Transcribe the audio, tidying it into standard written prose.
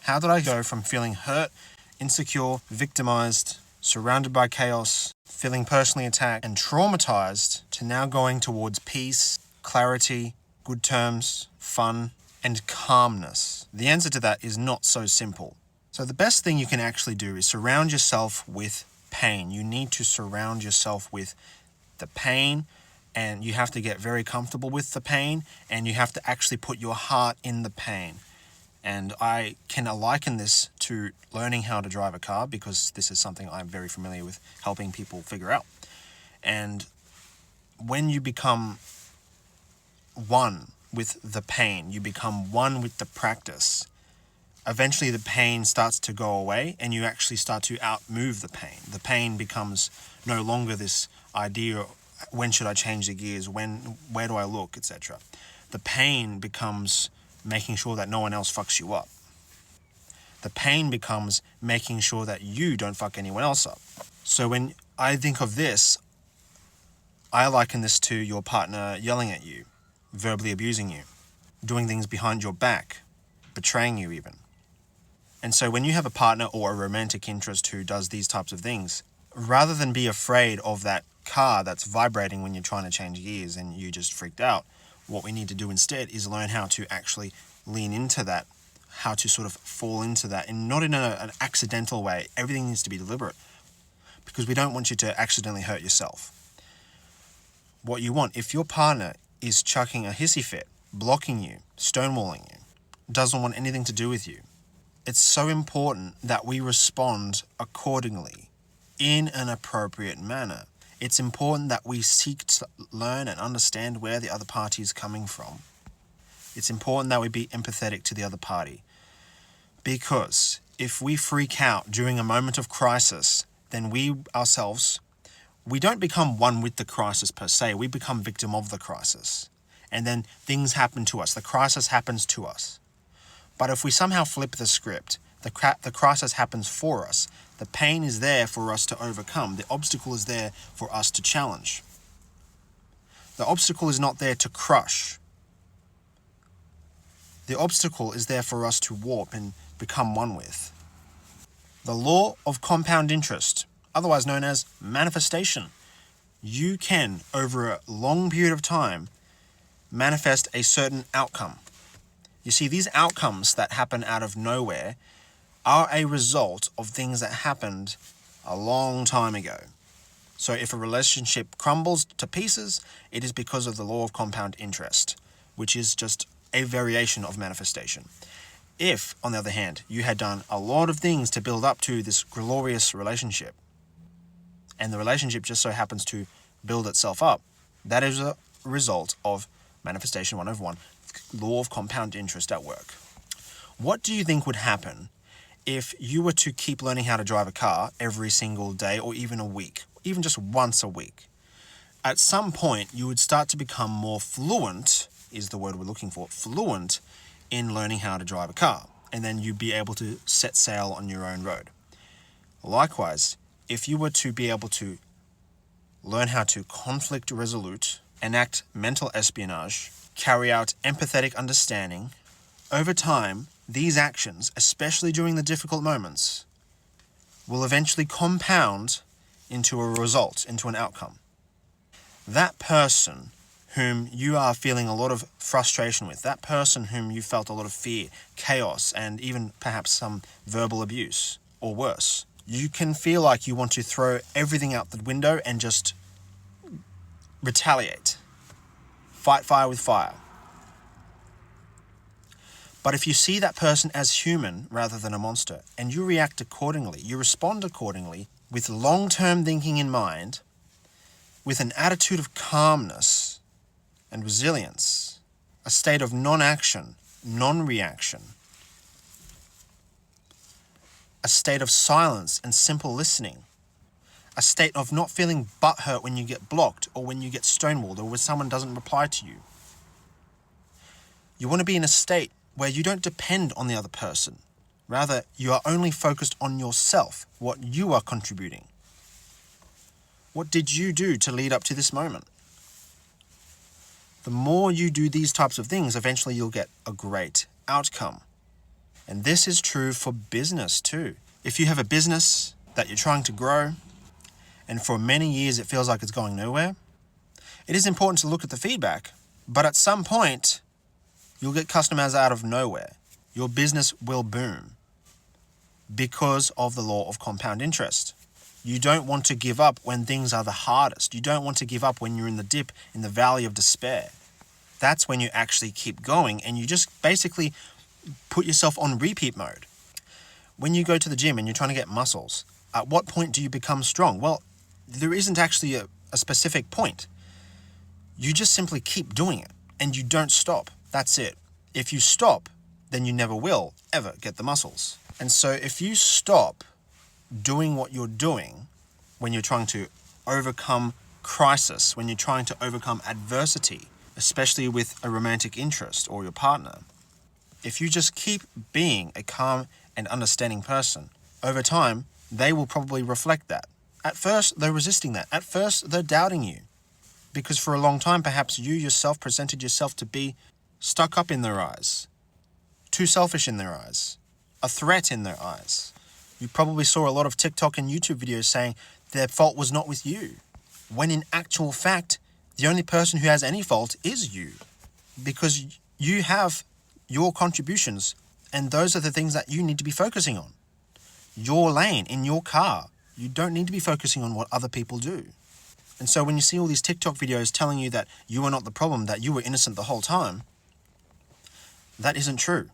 How did I go from feeling hurt, insecure, victimized, surrounded by chaos, feeling personally attacked and traumatized, to now going towards peace, clarity, good terms, fun, and calmness? The answer to that is not so simple. So the best thing you can actually do is surround yourself with pain. You need to surround yourself with the pain, and you have to get very comfortable with the pain, and you have to actually put your heart in the pain. And I can liken this to learning how to drive a car, because this is something I'm very familiar with helping people figure out. And when you become one with the pain, you become one with the practice, eventually the pain starts to go away and you actually start to outmove the pain. The pain becomes no longer this idea, when should I change the gears, where do I look, etc. The pain becomes making sure that no one else fucks you up. The pain becomes making sure that you don't fuck anyone else up. So when I think of this, I liken this to your partner yelling at you, verbally abusing you, doing things behind your back, betraying you even. And so when you have a partner or a romantic interest who does these types of things, rather than be afraid of that car that's vibrating when you're trying to change gears and you just freaked out, what we need to do instead is learn how to actually lean into that, how to sort of fall into that, and not in an accidental way. Everything needs to be deliberate, because we don't want you to accidentally hurt yourself. What you want, if your partner is chucking a hissy fit, blocking you, stonewalling you, doesn't want anything to do with you, it's so important that we respond accordingly in an appropriate manner. It's important that we seek to learn and understand where the other party is coming from. It's important that we be empathetic to the other party. Because if we freak out during a moment of crisis, then we ourselves, we don't become one with the crisis per se. We become victim of the crisis. And then things happen to us. The crisis happens to us. But if we somehow flip the script, the crisis happens for us. The pain is there for us to overcome. The obstacle is there for us to challenge. The obstacle is not there to crush. The obstacle is there for us to warp and become one with. The law of compound interest, otherwise known as manifestation. You can, over a long period of time, manifest a certain outcome. You see, these outcomes that happen out of nowhere are a result of things that happened a long time ago. So if a relationship crumbles to pieces, it is because of the law of compound interest, which is just a variation of manifestation. If, on the other hand, you had done a lot of things to build up to this glorious relationship, and the relationship just so happens to build itself up, that is a result of manifestation 101, law of compound interest at work. What do you think would happen if you were to keep learning how to drive a car every single day, or even a week, even just once a week? At some point, you would start to become more fluent, is the word we're looking for, fluent in learning how to drive a car, and then you'd be able to set sail on your own road. Likewise, if you were to be able to learn how to conflict resolute, enact mental espionage, carry out empathetic understanding, over time, these actions, especially during the difficult moments, will eventually compound into a result, into an outcome. That person whom you are feeling a lot of frustration with, that person whom you felt a lot of fear, chaos, and even perhaps some verbal abuse, or worse, you can feel like you want to throw everything out the window and just retaliate. Fight fire with fire. But if you see that person as human rather than a monster, and you react accordingly, you respond accordingly, with long-term thinking in mind, with an attitude of calmness and resilience, a state of non-action, non-reaction, a state of silence and simple listening, a state of not feeling butthurt when you get blocked or when you get stonewalled or when someone doesn't reply to you. You want to be in a state where you don't depend on the other person. Rather, you are only focused on yourself, what you are contributing. What did you do to lead up to this moment? The more you do these types of things, eventually you'll get a great outcome. And this is true for business too. If you have a business that you're trying to grow, and for many years it feels like it's going nowhere, it is important to look at the feedback. But at some point, you'll get customers out of nowhere. Your business will boom because of the law of compound interest. You don't want to give up when things are the hardest. You don't want to give up when you're in the dip, in the valley of despair. That's when you actually keep going and you just basically put yourself on repeat mode. When you go to the gym and you're trying to get muscles, at what point do you become strong? Well, there isn't actually a specific point. You just simply keep doing it and you don't stop. That's it. If you stop, then you never will ever get the muscles. And so if you stop doing what you're doing when you're trying to overcome crisis, when you're trying to overcome adversity, especially with a romantic interest or your partner, if you just keep being a calm and understanding person, over time, they will probably reflect that. At first, they're resisting that. At first, they're doubting you. Because for a long time, perhaps you yourself presented yourself to be stuck up in their eyes, too selfish in their eyes, a threat in their eyes. You probably saw a lot of TikTok and YouTube videos saying their fault was not with you, when in actual fact, the only person who has any fault is you. Because you have your contributions, and those are the things that you need to be focusing on. Your lane, in your car. You don't need to be focusing on what other people do. And so when you see all these TikTok videos telling you that you are not the problem, that you were innocent the whole time, that isn't true.